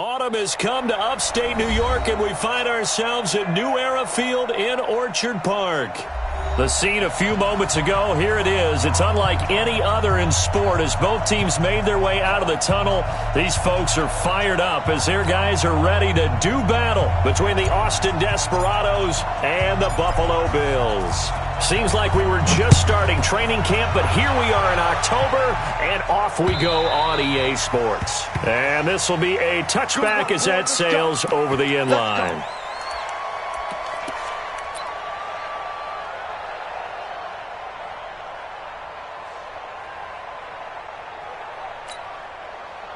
Autumn has come to upstate New York, and we find ourselves at New Era Field in Orchard Park. The scene a few moments ago, here it is. It's unlike any other in sport as both teams made their way out of the tunnel. These folks are fired up as their guys are ready to do battle between the Austin Desperados and the Buffalo Bills. Seems like we were just starting training camp, but here we are in October, and off we go on EA Sports. And this will be a touchback as that sails over the end line.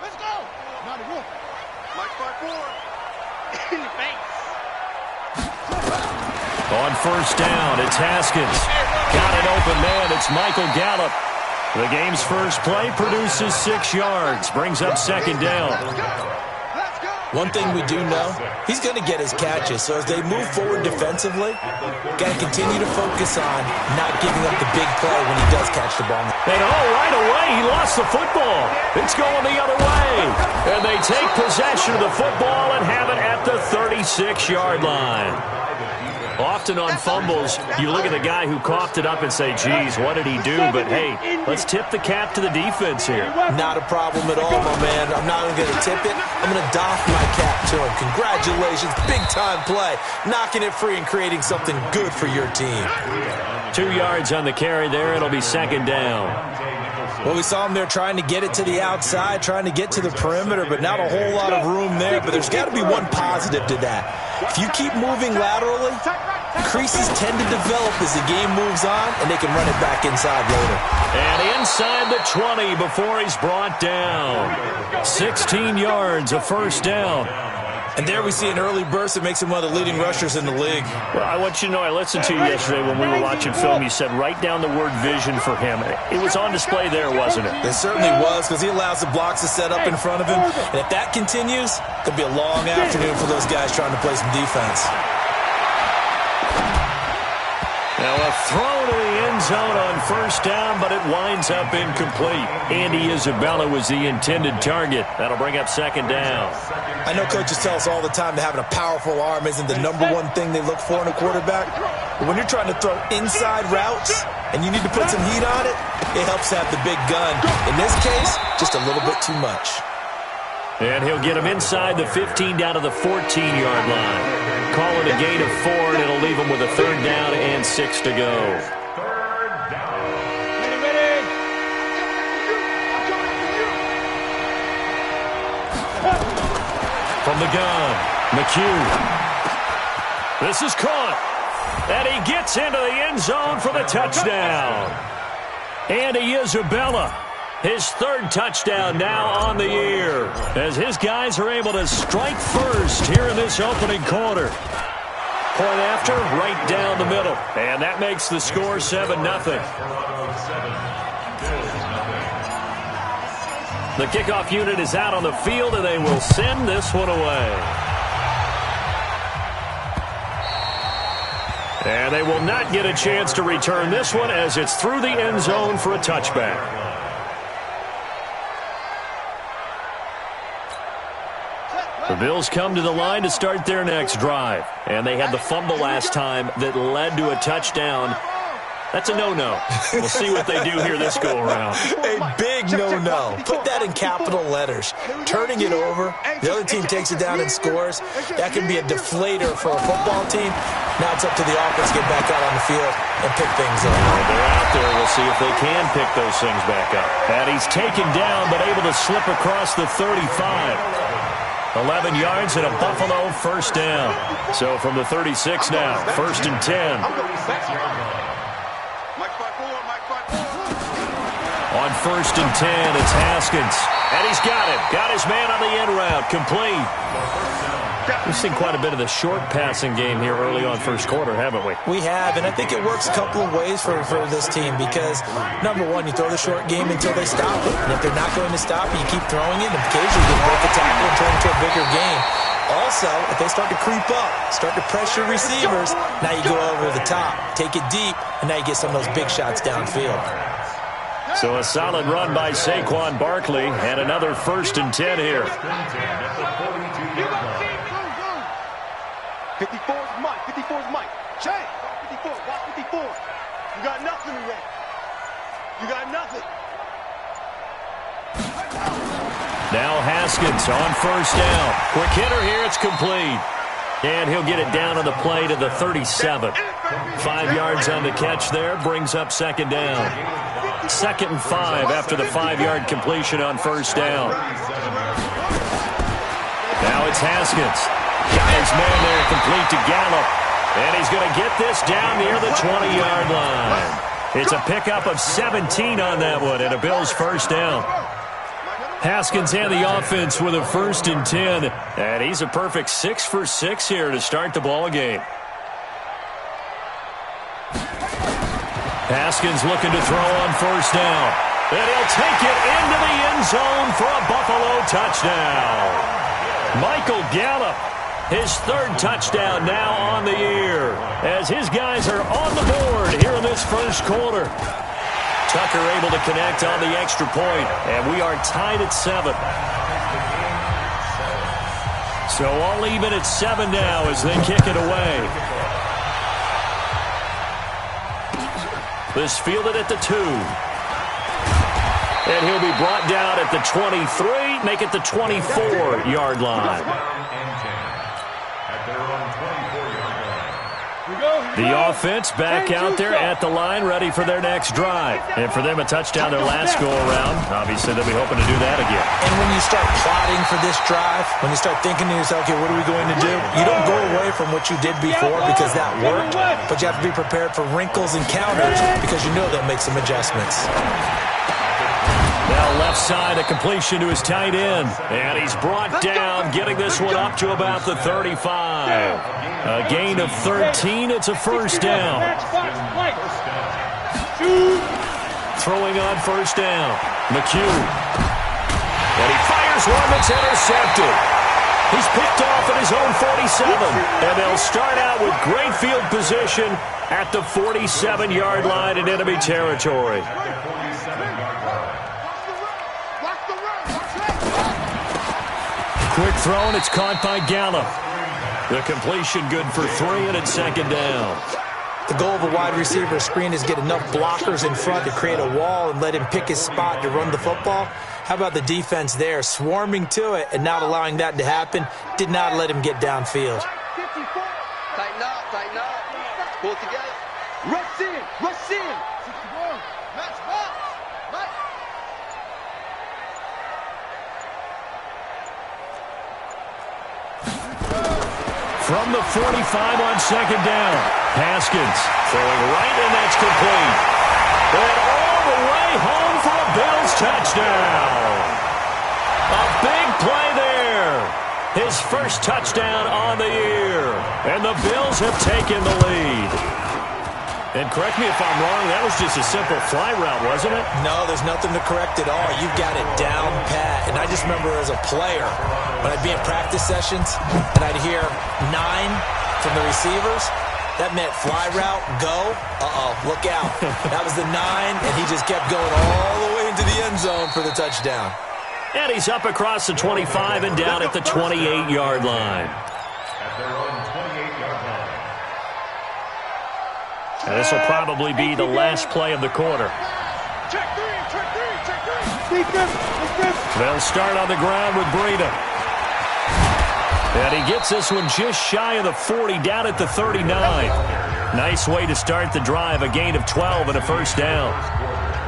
Let's go! Not a roof. Mike 5-4. In your face. On first down, it's Haskins. Got an open man. It's Michael Gallup. The game's first play produces 6 yards. Brings up second down. One thing we do know, he's going to get his catches. So as they move forward defensively, got to continue to focus on not giving up the big play when he does catch the ball. And right away, he lost the football. It's going the other way. And they take possession of the football and have it at the 36-yard line. Often on fumbles, you look at the guy who coughed it up and say, geez, what did he do? But, hey, let's tip the cap to the defense here. Not a problem at all, my man. I'm not even going to tip it. I'm going to doff my cap to him. Congratulations, big-time play. Knocking it free and creating something good for your team. 2 yards on the carry there. It'll be second down. Well, we saw him there trying to get it to the outside, trying to get to the perimeter, but not a whole lot of room there. But there's got to be one positive to that. If you keep moving laterally, creases tend to develop as the game moves on, and they can run it back inside later. And inside the 20 before he's brought down. 16 yards, a first down. And there we see an early burst that makes him one of the leading rushers in the league. Well, I want you to know, I listened to you yesterday when we were watching film. You said write down the word vision for him. It was on display there, wasn't it? It certainly was, because he allows the blocks to set up in front of him. And if that continues, it could be a long afternoon for those guys trying to play some defense. Now a throw to the end zone on first down, but it winds up incomplete. Andy Isabella was the intended target. That'll bring up second down. I know coaches tell us all the time that having a powerful arm isn't the #1 thing they look for in a quarterback. But when you're trying to throw inside routes and you need to put some heat on it, it helps to have the big gun. In this case, just a little bit too much. And he'll get him inside the 15 down to the 14-yard line. Call it a gain of 4, and it'll leave him with a third down and 6 to go. From the gun, McHugh. This is caught. And he gets into the end zone for the touchdown. Andy Isabella, his third touchdown now on the year, as his guys are able to strike first here in this opening quarter. Point after, right down the middle. And that makes the score 7-0. The kickoff unit is out on the field, and they will send this one away. And they will not get a chance to return this one as it's through the end zone for a touchback. The Bills come to the line to start their next drive. And they had the fumble last time that led to a touchdown. That's a no-no. We'll see what they do here this go-around. A big no-no. Put that in capital letters. Turning it over, the other team takes it down and scores. That can be a deflator for a football team. Now it's up to the offense to get back out on the field and pick things up. They're out there. We'll see if they can pick those things back up. And he's taken down but able to slip across the 35. 11 yards and a Buffalo first down. So from the 36 now, 1st and 10. On 1st and 10, it's Haskins. And he's got it. Got his man on the end route. Complete. We've seen quite a bit of the short passing game here early on first quarter, haven't we? We have, and I think it works a couple of ways for this team because, #1, you throw the short game until they stop it. And if they're not going to stop it, you keep throwing it, and occasionally you break a tackle and turn it into a bigger game. Also, if they start to creep up, start to pressure receivers, now you go over the top, take it deep, and now you get some of those big shots downfield. So a solid run by Saquon Barkley and another 1st and 10 here. 54 is Mike. 54 is Mike. Change. 54. Watch 54. You got nothing in there. You got nothing. Now Haskins on 1st down. Quick hitter here. It's complete. And he'll get it down on the play to the 37. 5 yards on the catch there. Brings up 2nd down. 2nd and 5 after the 5-yard completion on 1st down. Now it's Haskins. Got his man there, complete to Gallup. And he's going to get this down near the 20-yard line. It's a pickup of 17 on that one and a Bills 1st down. Haskins and the offense with a 1st and 10. And he's a perfect 6 for 6 here to start the ball game. Haskins looking to throw on 1st down. And he'll take it into the end zone for a Buffalo touchdown. Michael Gallup, his 3rd touchdown now on the year, as his guys are on the board here in this 1st quarter. Tucker able to connect on the extra point, and we are tied at 7. So all even at 7 now as they kick it away. This fielded at the 2. And he'll be brought down at the 23, make it the 24-yard line. The offense back out there at the line, ready for their next drive. And for them, a touchdown their last go-around. Obviously, they'll be hoping to do that again. And when you start plotting for this drive, when you start thinking to yourself, okay, what are we going to do? You don't go away from what you did before because that worked, but you have to be prepared for wrinkles and counters because you know they'll make some adjustments. Now left side, a completion to his tight end. And he's brought down, getting this one up to about the 35. A gain of 13. It's a 1st down. Throwing on 1st down. McHugh. And he fires one that's intercepted. He's picked off at his own 47. And they'll start out with great field position at the 47-yard line in enemy territory. Quick throw, and it's caught by Gallup. The completion good for 3, and it's 2nd down. The goal of a wide receiver screen is get enough blockers in front to create a wall and let him pick his spot to run the football. How about the defense there, swarming to it and not allowing that to happen? Did not let him get downfield. Tighten up, tighten up. Pull it together. Rush in, rush in. 61. Match box. From the 45 on 2nd down. Haskins throwing right, and that's complete. And all the way home for a Bills touchdown. A big play there. His 1st touchdown on the year. And the Bills have taken the lead. And correct me if I'm wrong, that was just a simple fly route, wasn't it? No, there's nothing to correct at all. You've got it down pat. And I just remember as a player, when I'd be in practice sessions and I'd hear 9 from the receivers, that meant fly route, go. Look out. That was the 9, and he just kept going all the way into the end zone for the touchdown. And he's up across the 25 and down at the 28-yard line. And this will probably be the last play of the quarter. Check 3, check 3, check 3. They'll start on the ground with Breida. And he gets this one just shy of the 40, down at the 39. Nice way to start the drive, a gain of 12 and a 1st down.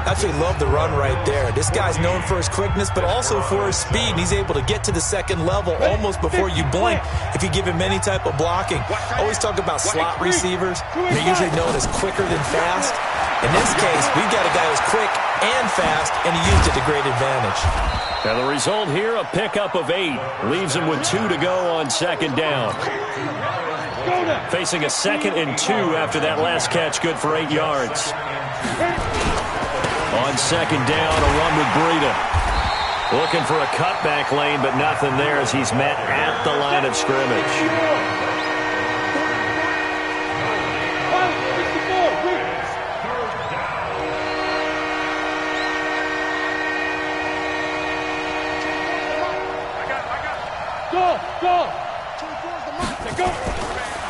I actually love the run right there. This guy's known for his quickness, but also for his speed. And he's able to get to the 2nd level almost before you blink if you give him any type of blocking. Always talk about slot receivers. They're usually known as quicker than fast. In this case, we've got a guy who's quick and fast, and he used it to great advantage. And the result here, a pickup of 8. Leaves him with 2 to go on 2nd down. Facing a 2nd and 2 after that last catch, good for 8 yards. On 2nd down, a run with Breida. Looking for a cutback lane, but nothing there as he's met at the line of scrimmage.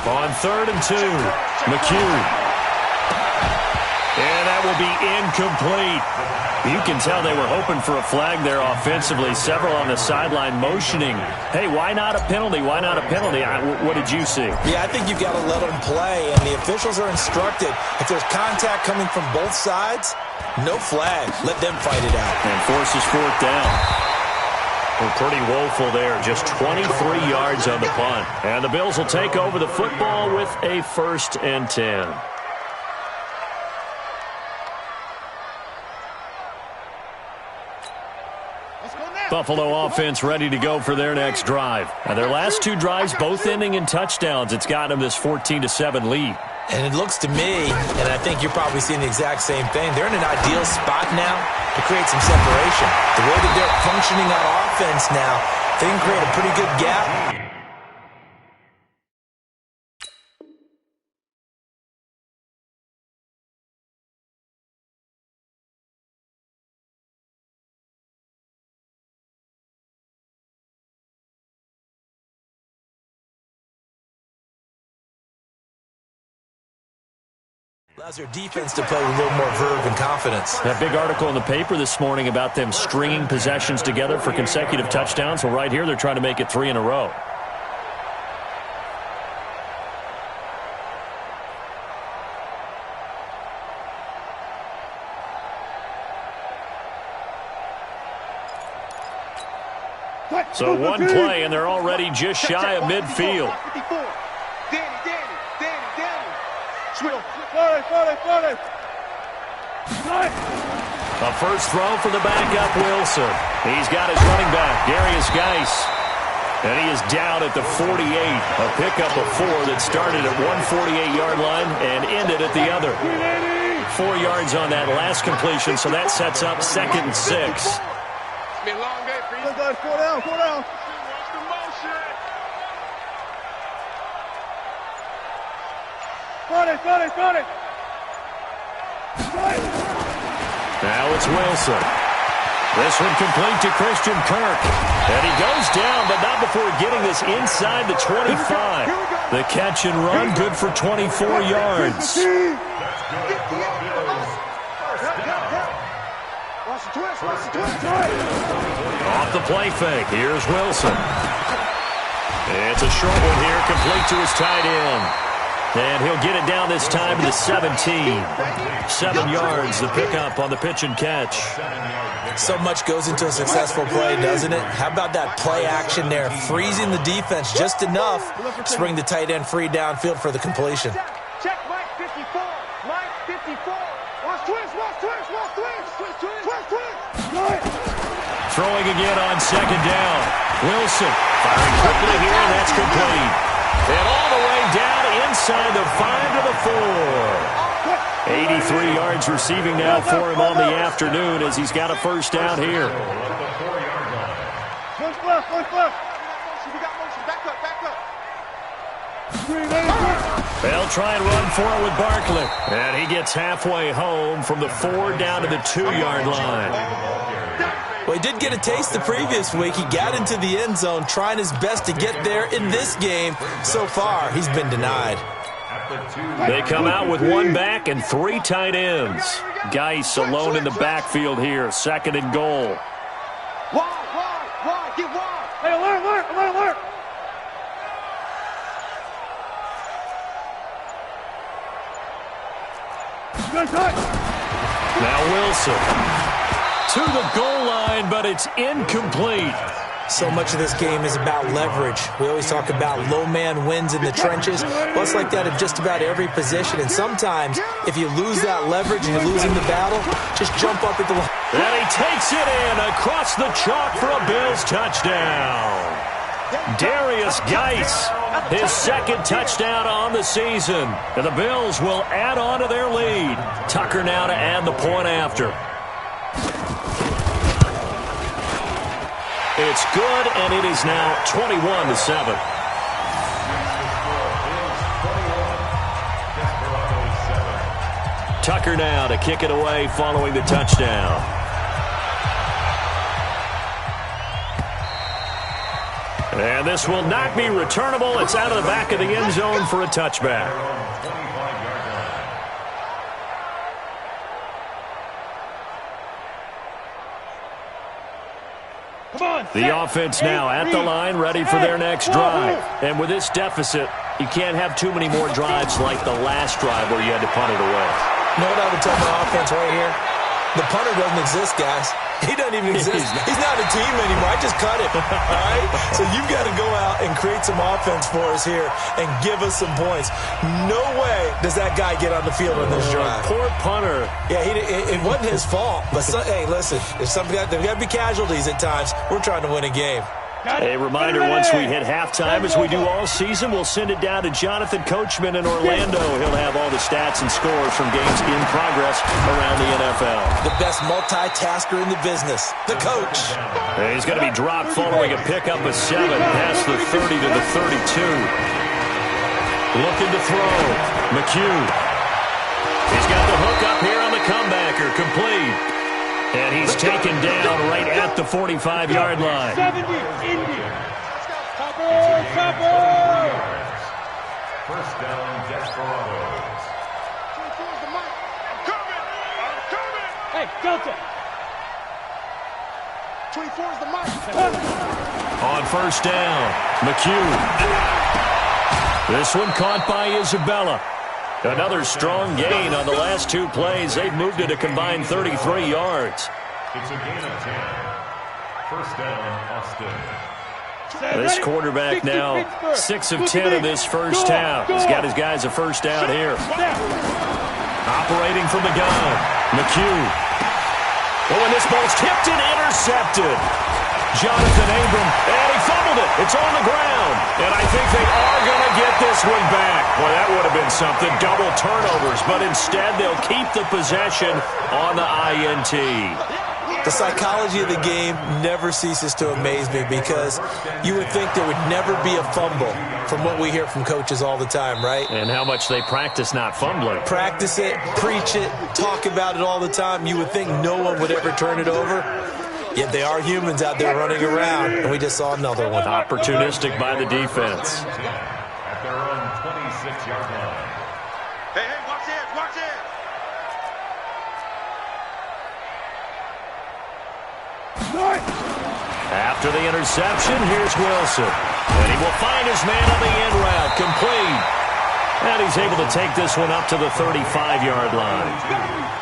On 3rd and 2, McHugh. And that will be incomplete. You can tell they were hoping for a flag there offensively. Several on the sideline motioning. Hey, why not a penalty? Why not a penalty? What did you see? Yeah, I think you've got to let them play, and the officials are instructed. If there's contact coming from both sides, no flag. Let them fight it out. And forces 4th down. Well, pretty woeful there. Just 23 yards on the punt. And the Bills will take over the football with a 1st and 10. Buffalo offense ready to go for their next drive. And their last 2 drives both ending in touchdowns. It's got them this 14-7 lead. And it looks to me, and I think you're probably seeing the exact same thing, they're in an ideal spot now to create some separation. The way that they're functioning on offense now, they can create a pretty good gap. Allows their defense to play with a little more verve and confidence. That big article in the paper this morning about them stringing possessions together for consecutive touchdowns. Well, right here, they're trying to make it 3 in a row. So one play, and they're already just shy of midfield. A first throw for the backup, Wilson. He's got his running back, Darius Geis. And he is down at the 48. A pickup of 4 that started at 148-yard line and ended at the other. 4 yards on that last completion, so that sets up 2nd and 6. It's been a long day for you. Guys, 4 down, 4 down. Got it. Now it's Wilson. This one complete to Christian Kirk. And he goes down, but not before getting this inside the 25. The catch and run, good for 24 yards. Off the play fake, here's Wilson. It's a short one here, complete to his tight end. And he'll get it down this time to the 17. 7 yards, the pickup on the pitch and catch. So much goes into a successful play, doesn't it? How about that play action there? Freezing the defense just enough to bring the tight end free downfield for the completion. Check Mike 54. Mike 54. Watch twins. Throwing again on 2nd down. Wilson firing quickly here, and that's complete. And all the way down inside the 5 to the 4. 83 yards receiving now for him on the afternoon as he's got a first down here. They'll try and run for it with Barkley. And he gets halfway home from the 4 down to the 2-yard line. Well, he did get a taste the previous week. He got into the end zone trying his best to get there in this game. So far, he's been denied. They come out with 1 back and 3 tight ends. Geis alone in the backfield here. 2nd and goal. Wide, get wide. Hey, alert. Now Wilson. To the goal line, but it's incomplete. So much of this game is about leverage. We always talk about low man wins in the trenches. Well, it's like that in just about every position. And sometimes, if you lose that leverage and you're losing the battle, just jump up at the line. And he takes it in across the chalk for a Bills touchdown. Darius Geis, his 2nd touchdown on the season. And the Bills will add on to their lead. Tucker now to add the point after. It's good, and it is now 21-7. Tucker now to kick it away following the touchdown. And this will not be returnable. It's out of the back of the end zone for a touchback. The offense now at the line, ready for their next drive. And with this deficit, you can't have too many more drives like the last drive where you had to punt it away. You know what I would tell my offense right here? The punter doesn't exist, guys. He doesn't even exist. He's not a team anymore. I just cut him. All right? So you've got to go out and create some offense for us here and give us some points. No way does that guy get on the field on this drive. Poor punter. Yeah, it wasn't his fault. But, hey, listen, there's got to be casualties at times. We're trying to win a game. A reminder, once we hit halftime, as we do all season, we'll send it down to Jonathan Coachman in Orlando. He'll have all the stats and scores from games in progress around the NFL. The best multitasker in the business, the coach. He's going to be dropped following a pickup of 7 past the 30 to the 32. Looking to throw. McHugh. He's got the hook up here on the comebacker. Complete. And he's taken down right at the 45-yard line. 70, India. First down, Desperados. I'm coming. Hey, Delta. 24 is the mic. On first down, McHugh. This one caught by Isabella. Another strong gain on the last 2 plays. They've moved it a combined 33 yards. It's a gain of 10. First down, Austin. This quarterback now 6 of 10 in this first half. He's got his guys a first down here. Operating from the gun, McHugh. Oh, and this ball's tipped and intercepted. Jonathan Abram, and he fumbled it. It's on the ground. And I think they are going to get this one back. Well, that would have been something. Double turnovers. But instead, they'll keep the possession on the INT. The psychology of the game never ceases to amaze me because you would think there would never be a fumble from what we hear from coaches all the time, right? And how much they practice not fumbling. Practice it, preach it, talk about it all the time. You would think no one would ever turn it over. Yet they are humans out there running around, and we just saw another one. Opportunistic by the defense. At their own 26-yard line. Hey, watch it, watch it. After the interception, here's Wilson. And he will find his man on the end route, complete. And he's able to take this one up to the 35-yard line.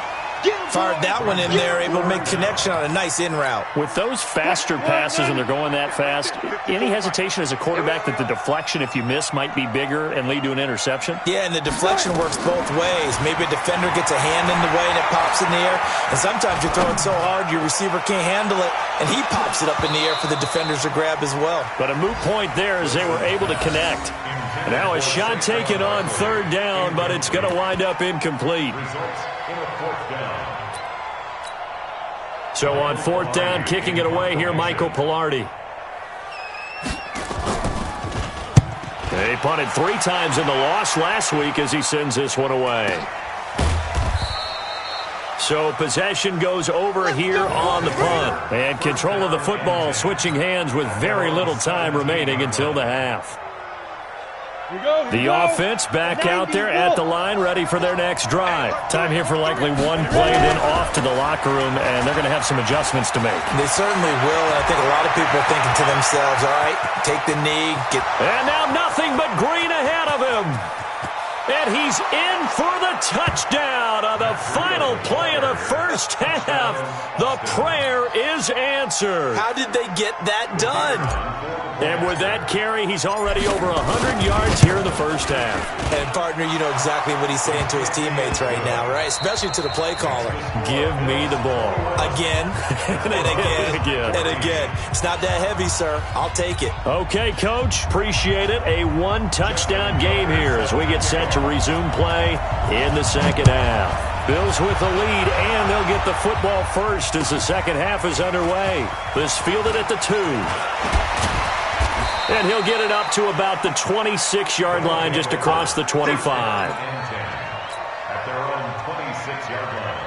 Fired that one in there, able to make connection on a nice in route. With those faster passes and they're going that fast, any hesitation as a quarterback that the deflection, if you miss, might be bigger and lead to an interception? Yeah, and the deflection works both ways. Maybe a defender gets a hand in the way and it pops in the air. And sometimes you're throwing so hard your receiver can't handle it, and he pops it up in the air for the defenders to grab as well. But a moot point there as they were able to connect. Now a shot taken on third down, but it's going to wind up incomplete. Results in a fourth down. So on fourth down, kicking it away here, Michael Pilardi. He punted 3 times in the loss last week as he sends this one away. So possession goes over here on the punt. And control of the football switching hands with very little time remaining until the half. The offense back out there at the line, ready for their next drive. Time here for likely one play, then off to the locker room, and they're going to have some adjustments to make. They certainly will, and I think a lot of people are thinking to themselves, all right, take the knee, get... And now nothing but green ahead of him. And he's in for the touchdown on the final play of the first half. The prayer is answered. How did they get that done? And with that carry, he's already over 100 yards here in the first half. And, partner, you know exactly what he's saying to his teammates right now, right? Especially to the play caller. Give me the ball. Again, and again, and again. It's not that heavy, sir. I'll take it. Okay, Coach. Appreciate it. A 1-touchdown game here as we get set to resume play in the second half. Bills with the lead, and they'll get the football first as the second half is underway. This fielded at the 2. And he'll get it up to about the 26-yard line, just across the 25. At their own 26-yard line.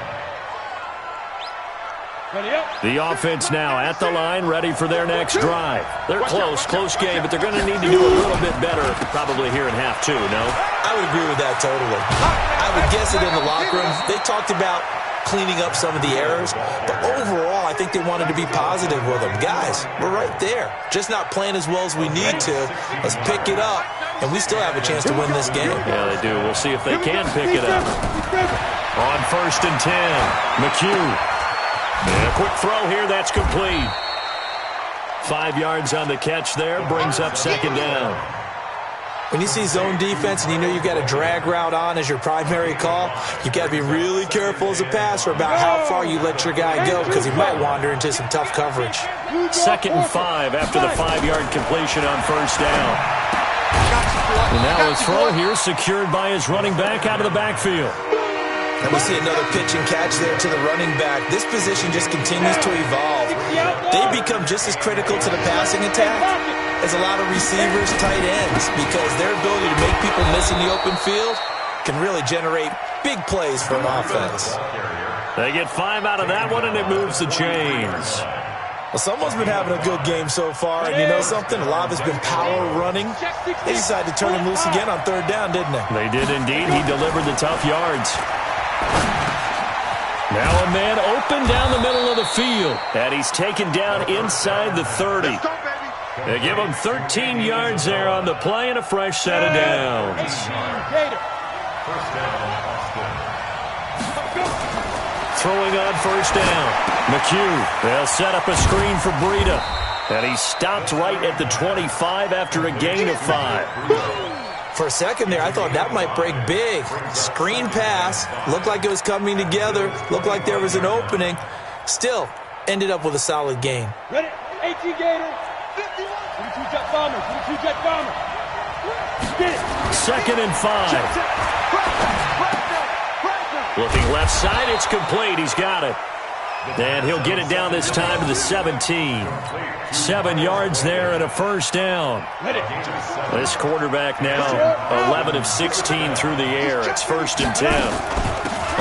The offense now at the line, ready for their next drive. They're close game, but they're going to need to do a little bit better probably here in half two, no? I would agree with that totally. I would guess it in the locker room. They talked about cleaning up some of the errors, but overall, I think they wanted to be positive with them. Guys, we're right there. Just not playing as well as we need to. Let's pick it up, and we still have a chance to win this game. Yeah, they do. We'll see if they can pick it up. On 1st and 10, McHugh. And a quick throw here, that's complete. 5 yards on the catch there, brings up 2nd down. When you see zone defense and you know you've got a drag route on as your primary call, you've got to be really careful as a passer about how far you let your guy go because he might wander into some tough coverage. 2nd and 5 after the 5-yard completion on 1st down. And now his throw here secured by his running back out of the backfield. And we see another pitch and catch there to the running back. This position just continues to evolve. They become just as critical to the passing attack as a lot of receivers, tight ends, because their ability to make people miss in the open field can really generate big plays for an offense. They get 5 out of that one, and it moves the chains. Well, someone's been having a good game so far, and you know something? A lot of it's been power running. They decided to turn him loose again on 3rd down, didn't they? They did indeed. He delivered the tough yards. Now a man open down the middle of the field, and he's taken down inside the 30. They give him 13 yards there on the play and a fresh set of downs. Throwing on 1st down, McHugh. They'll set up a screen for Breida, and he stopped right at the 25 after a gain of 5. For a second there, I thought that might break big. Screen pass. Looked like it was coming together. Looked like there was an opening. Still, ended up with a solid gain. Ready? 18 Gators. 22 jet bombers. 22 jet bombers. Get it. 2nd and 5. Looking left side, it's complete. He's got it. And he'll get it down this time to the 17. 7 yards there and a 1st down. This quarterback now 11 of 16 through the air. It's 1st and 10.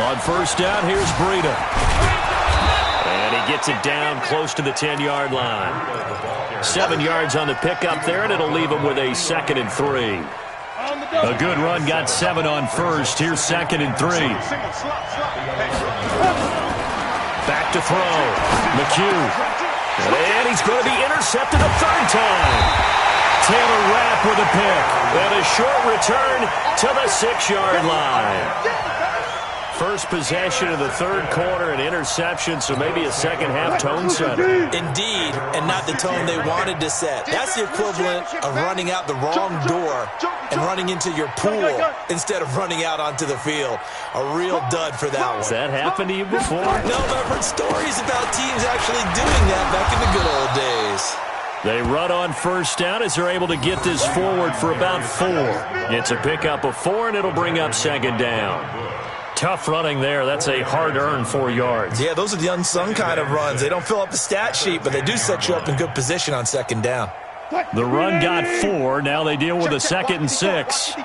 On 1st down, here's Breida. And he gets it down close to the 10-yard line. 7 yards on the pickup there, and it'll leave him with a 2nd and 3. A good run, got 7 on 1st. Here's 2nd and 3. Back to throw. McHugh. And he's going to be intercepted a 3rd time. Taylor Rapp with a pick. And a short return to the 6-yard line. First possession of the 3rd quarter, an interception, so maybe a second-half tone setter. Indeed, and not the tone they wanted to set. That's the equivalent of running out the wrong door and running into your pool instead of running out onto the field. A real dud for that one. Has that happened to you before? No, but I've heard stories about teams actually doing that back in the good old days. They run on 1st down as they're able to get this forward for about 4. It's a pickup of 4, and it'll bring up 2nd down. Tough running there. That's a hard-earned 4 yards. Yeah, those are the unsung kind of runs. They don't fill up the stat sheet, but they do set you up in good position on 2nd down. The run got 4. Now they deal with a 2nd and 6.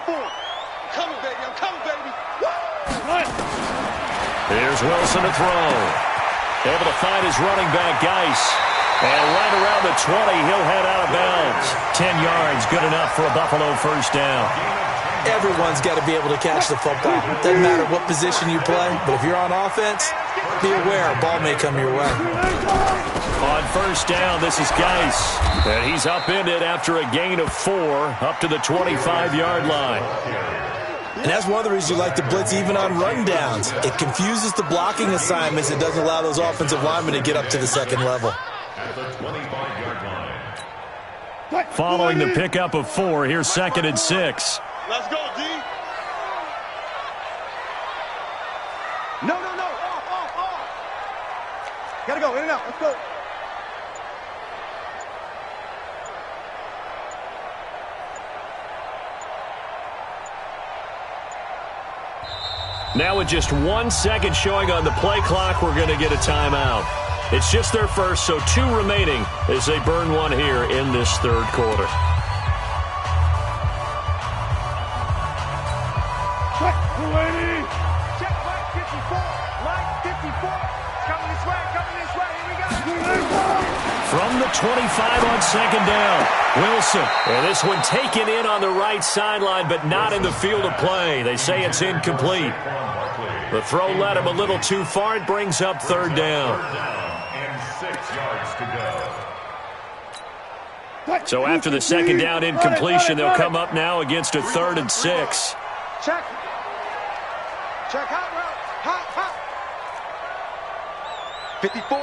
Here's Wilson to throw. Able to find his running back, Geis. And right around the 20, he'll head out of bounds. 10 yards, good enough for a Buffalo 1st down. Everyone's got to be able to catch the football. Doesn't matter what position you play, but if you're on offense, be aware a ball may come your way. On 1st down, this is Geis. And he's upended after a gain of 4 up to the 25-yard line. And that's one of the reasons you like to blitz even on rundowns. It confuses the blocking assignments. It doesn't allow those offensive linemen to get up to the 2nd level. Following the pickup of 4, here's 2nd and 6. Let's go, D. No. Off. Gotta go, in and out. Let's go. Now with just 1 second showing on the play clock, we're going to get a timeout. It's just their first, so 2 remaining as they burn one here in this 3rd quarter. Check line 54. Line 54. From the 25 on second down, Wilson. And this one taken in on the right sideline, but not in the field of play. They say it's incomplete. The throw led him a little too far. It brings up third down. And 6 yards to go. So after the second down incompletion, they'll come up now against a 3rd and 6. Check. Check. Hot. 54.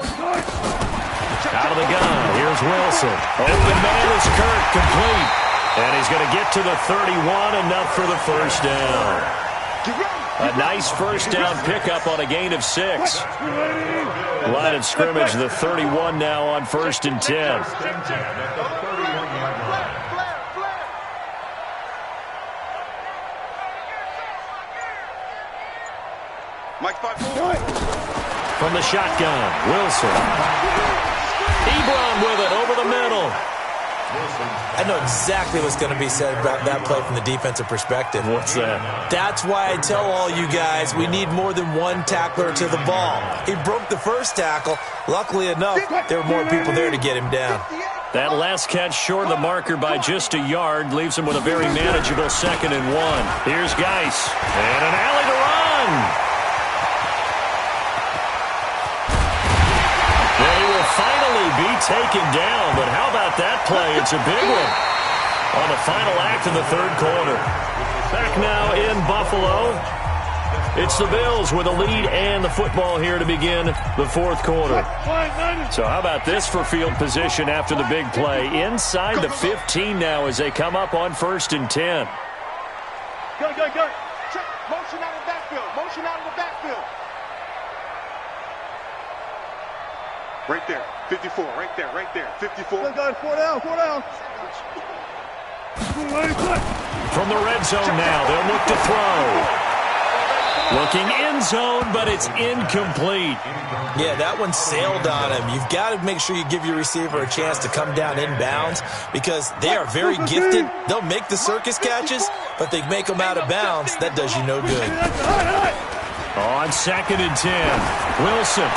Out of the gun, here's Wilson. Open man is Kirk, complete. And he's going to get to the 31, enough for the first down. A nice first down pickup on a gain of 6. Line of scrimmage, the 31 now on 1st and 10. From the shotgun, Wilson. Ebron with it over the middle. I know exactly what's going to be said about that play from the defensive perspective. What's that? That's why I tell all you guys we need more than one tackler to the ball. He broke the first tackle. Luckily enough, there were more people there to get him down. That last catch short of the marker by just a yard leaves him with a very manageable 2nd and 1. Here's Geis. And an alley to run. Finally be taken down, but how about that play? It's a big one on the final act of the 3rd quarter. Back now in Buffalo. It's the Bills with a lead and the football here to begin the 4th quarter. So how about this for field position after the big play? Inside the 15 now as they come up on 1st and 10. Go. Check. Motion out of the backfield. Right there, 54, right there, 54. Go, 4 down. From the red zone now, they'll look to throw. Looking end zone, but it's incomplete. Yeah, that one sailed on him. You've got to make sure you give your receiver a chance to come down inbounds because they are very gifted. They'll make the circus catches, but they make them out of bounds. That does you no good. On 2nd and 10, Wilson.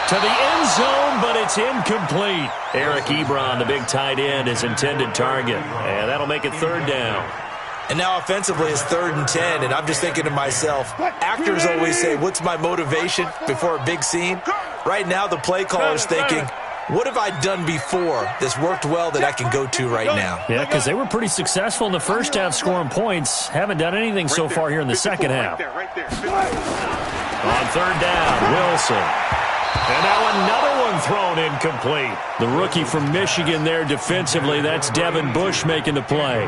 To the end zone, but it's incomplete. Eric Ebron, the big tight end, his intended target. And that'll make it 3rd down. And now offensively it's 3rd and 10, and I'm just thinking to myself, actors always say, what's my motivation before a big scene? Right now the play caller's thinking, what have I done before that's worked well that I can go to right now? Yeah, because they were pretty successful in the first half scoring points. Haven't done anything so far here in the second half. On 3rd down, Wilson. And now another one thrown incomplete. The rookie from Michigan there defensively. That's Devin Bush making the play.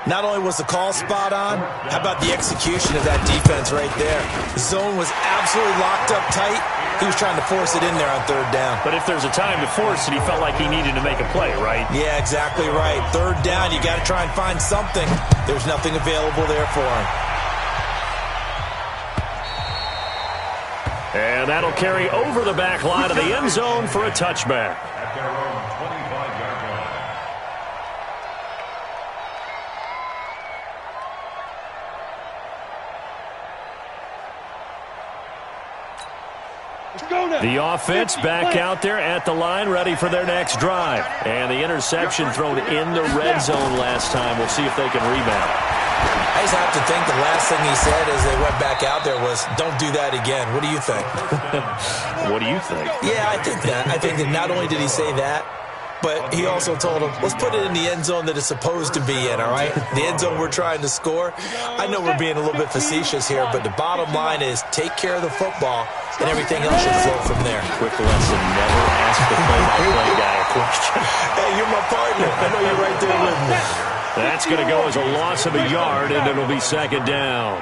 Not only was the call spot on, how about the execution of that defense right there? The zone was absolutely locked up tight. He was trying to force it in there on 3rd down. But if there's a time to force it, he felt like he needed to make a play, right? Yeah, exactly right. 3rd down, you got to try and find something. There's nothing available there for him. And that'll carry over the back line of the end zone for a touchback. At their own 25-yard line. The offense back out there at the line, ready for their next drive. And the interception thrown in the red zone last time. We'll see if they can rebound. I just have to think the last thing he said as they went back out there was, don't do that again. What do you think? What do you think? Yeah, I think that. I think that not only did he say that, but he also told him, let's put it in the end zone that it's supposed to be in, all right? The end zone we're trying to score. I know we're being a little bit facetious here, but the bottom line is take care of the football, and everything else should flow from there. Quick lesson, never ask the play-by-play guy a question. Hey, you're my partner. I know you're right there with me. That's going to go as a loss of a yard, and it'll be 2nd down.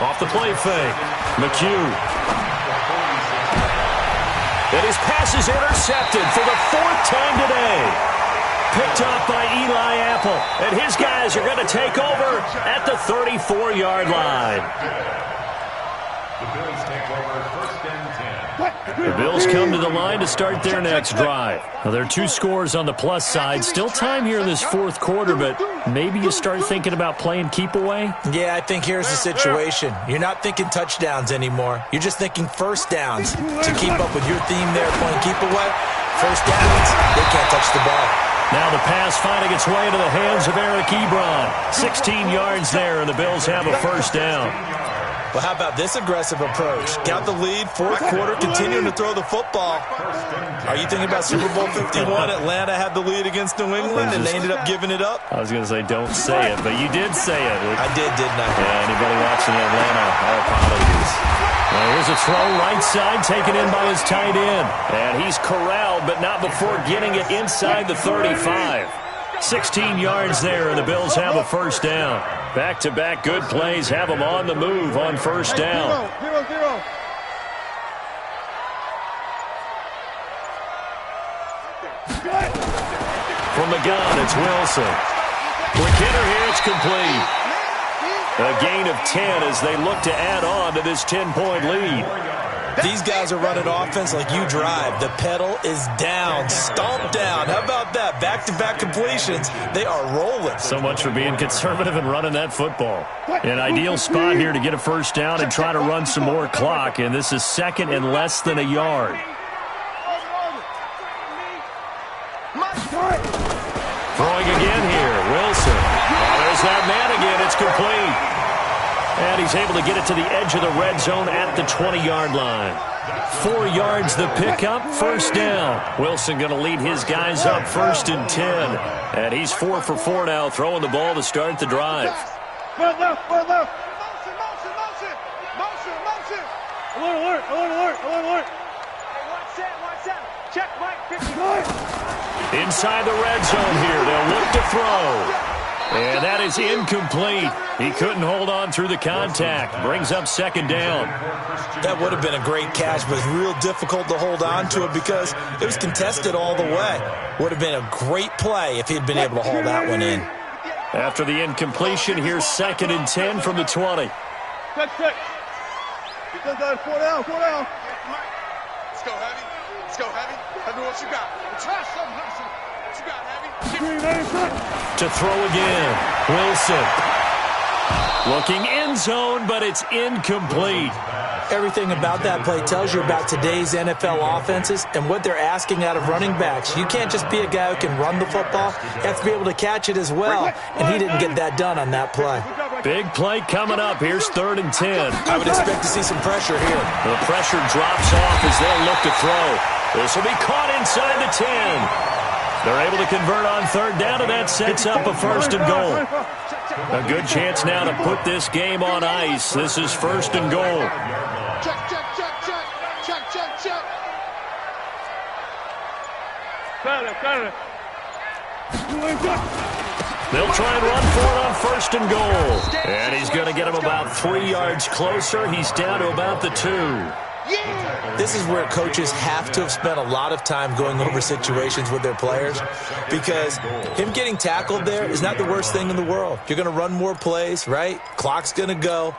Off the play fake, McHugh. And his pass is intercepted for the 4th time today. Picked up by Eli Apple. And his guys are going to take over at the 34-yard line. The Bills take over 1st and 10. The Bills come to the line to start their next drive. Now, there are 2 scores on the plus side. Still time here in this fourth quarter, but maybe you start thinking about playing keep away? Yeah, I think here's the situation. You're not thinking touchdowns anymore. You're just thinking first downs. To keep up with your theme there, playing keep away, first downs, they can't touch the ball. Now the pass finding its way into the hands of Eric Ebron. 16 yards there, and the Bills have a first down. Well, how about this aggressive approach? Got the lead, fourth quarter, continuing to throw the football. Are you thinking about Super Bowl 51? Atlanta had the lead against New England, and they ended up giving it up? I was going to say don't say it, but you did say it. I did, didn't I? Yeah, anybody watching Atlanta, our apologies. Well, here's a throw right side taken in by his tight end. And he's corralled, but not before getting it inside the 35. 16 yards there, and the Bills have a first down. Back-to-back good plays have them on the move on first down. 0-0. From the gun, it's Wilson. Quick hitter here, it's complete. A gain of 10 as they look to add on to this 10-point lead. These guys are running offense like you drive. The pedal is down, stomped down. How about that? Back-to-back completions. They are rolling. So much for being conservative and running that football. An ideal spot here to get a first down and try to run some more clock, and this is second and less than a yard. Throwing again here, Wilson. Oh, there's that man again. It's complete. And he's able to get it to the edge of the red zone at the 20-yard line. 4 yards the pickup, first down. Wilson going to lead his guys up first and 10. And he's 4 for 4 now, throwing the ball to start the drive. Left. Motion. Alert. One set. Check, Mike. 50. Inside the red zone here, they'll look to throw. And that is incomplete. He couldn't hold on through the contact. Brings up second down. That would have been a great catch, but it's real difficult to hold on to it because it was contested all the way. Would have been a great play if he had been able to haul that one in. After the incompletion, here's second and 10 from the 20. Check. Four down. Let's go, Heavy. Heavy, what you got? Try something, Hudson. What you got, Heavy? To throw again, Wilson. Looking end zone, but it's incomplete. Everything about that play tells you about today's NFL offenses and what they're asking out of running backs. You can't just be a guy who can run the football. You have to be able to catch it as well, and he didn't get that done on that play. Big play coming up. Here's third and 10. I would expect to see some pressure here. The pressure drops off as they'll look to throw. This will be caught inside the 10. They're able to convert on third down, and that sets up a first and goal. A good chance now to put this game on ice. This is first and goal. Check. Got it. They'll try and run for it on first and goal. And he's going to get him about 3 yards closer. He's down to about the 2. This is where coaches have to have spent a lot of time going over situations with their players because him getting tackled there is not the worst thing in the world. You're going to run more plays, right? Clock's going to go.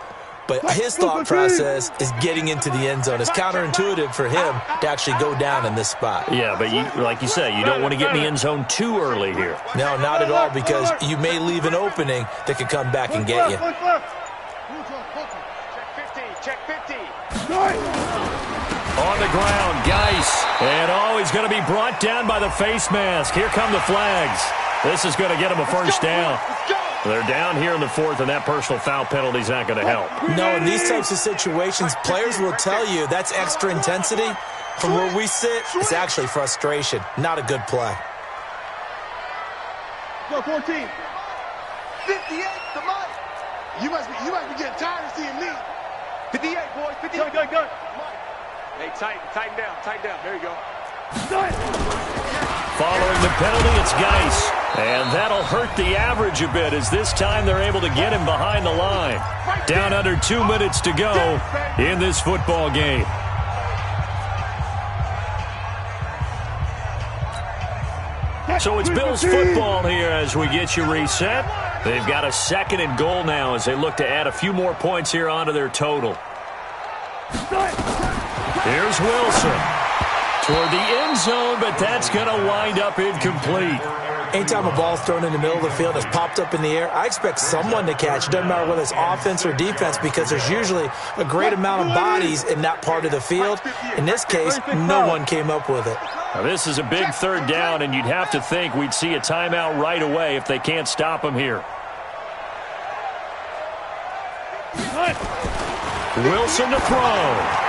But his thought process is getting into the end zone. It's counterintuitive for him to actually go down in this spot. Yeah, but like you say, you don't want to get in the end zone too early here. No, not at all, because you may leave an opening that could come back and get you. Check 50. On the ground, Geis. And he's going to be brought down by the face mask. Here come the flags. This is going to get him a first down. They're down here in the fourth, and that personal foul penalty is not going to help. No, in these types of situations, players will tell you that's extra intensity. From where we sit, it's actually frustration. Not a good play. Go 14. 58, the mic. You must be getting tired of seeing me. 58, boys. 58. Go. Hey, tighten down. There you go. Following the penalty, it's Geis. And that'll hurt the average a bit as this time they're able to get him behind the line. Down under 2 minutes to go in this football game. So it's Bills football here as we get you reset. They've got a second and goal now as they look to add a few more points here onto their total. Here's Wilson toward the end zone, but that's going to wind up incomplete. Anytime a ball's thrown in the middle of the field, it's popped up in the air, I expect someone to catch. It doesn't matter whether it's offense or defense, because there's usually a great amount of bodies in that part of the field. In this case, no one came up with it. Now, this is a big third down, and you'd have to think we'd see a timeout right away if they can't stop him here. Wilson to throw.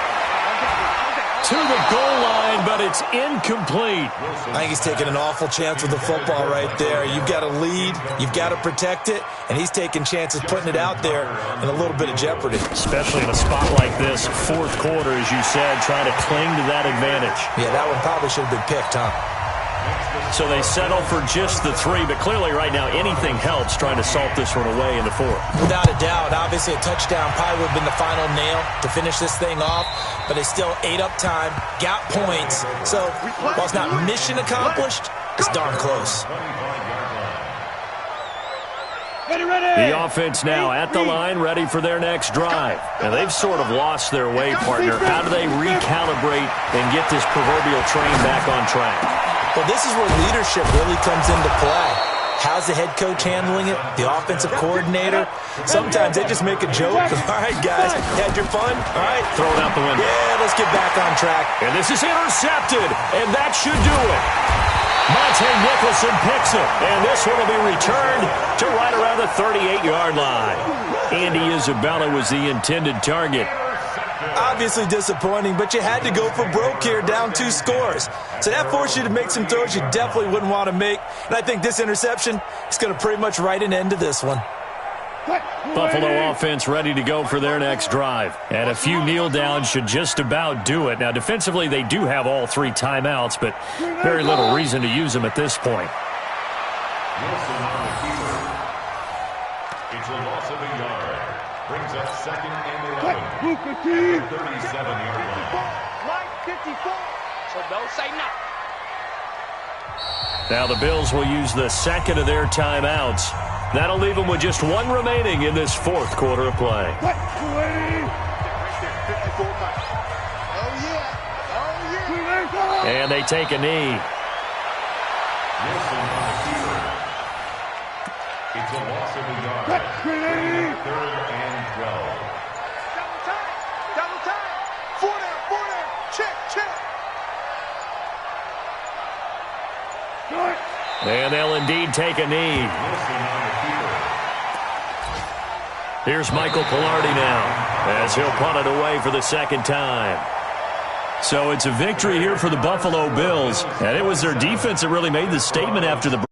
To the goal line, but it's incomplete. I think he's taking an awful chance with the football right there. You've got to lead, you've got to protect it, and he's taking chances putting it out there in a little bit of jeopardy. Especially in a spot like this, fourth quarter, as you said, trying to cling to that advantage. Yeah, that one probably should have been picked, huh? So they settle for just the 3, but clearly right now anything helps trying to salt this one away in the 4th. Without a doubt, obviously a touchdown probably would have been the final nail to finish this thing off, but they still ate up time, got points. So while it's not mission accomplished, it's darn close. The offense now at the line, ready for their next drive. And they've sort of lost their way, partner. How do they recalibrate and get this proverbial train back on track? Well, this is where leadership really comes into play. How's the head coach handling it? The offensive coordinator? Sometimes they just make a joke. All right, guys, had your fun? All right. Throw it out the window. Yeah, let's get back on track. And this is intercepted, and that should do it. Monte Nicholson picks it, and this one will be returned to right around the 38-yard line. Andy Isabella was the intended target. Obviously disappointing, but you had to go for broke here, down 2 scores. So that forced you to make some throws you definitely wouldn't want to make. And I think this interception is going to pretty much write an end to this one. Buffalo offense ready to go for their next drive. And a few kneel downs should just about do it. Now, defensively, they do have all 3 timeouts, but very little reason to use them at this point. It's a loss of a yard. Brings up 2nd and 11. 37-yard line. Line 54. So don't say nothing. Now the Bills will use the 2nd of their timeouts. That'll leave them with just 1 remaining in this 4th quarter of play. And they take a knee. Wilson on the keeper. It's a loss of a yard. 3rd and 12. Double time. 4 down. Check. And they'll indeed take a knee. Wilson on the keeper. Here's Michael Pilardi now as he'll punt it away for the 2nd time. So it's a victory here for the Buffalo Bills, and it was their defense that really made the statement after the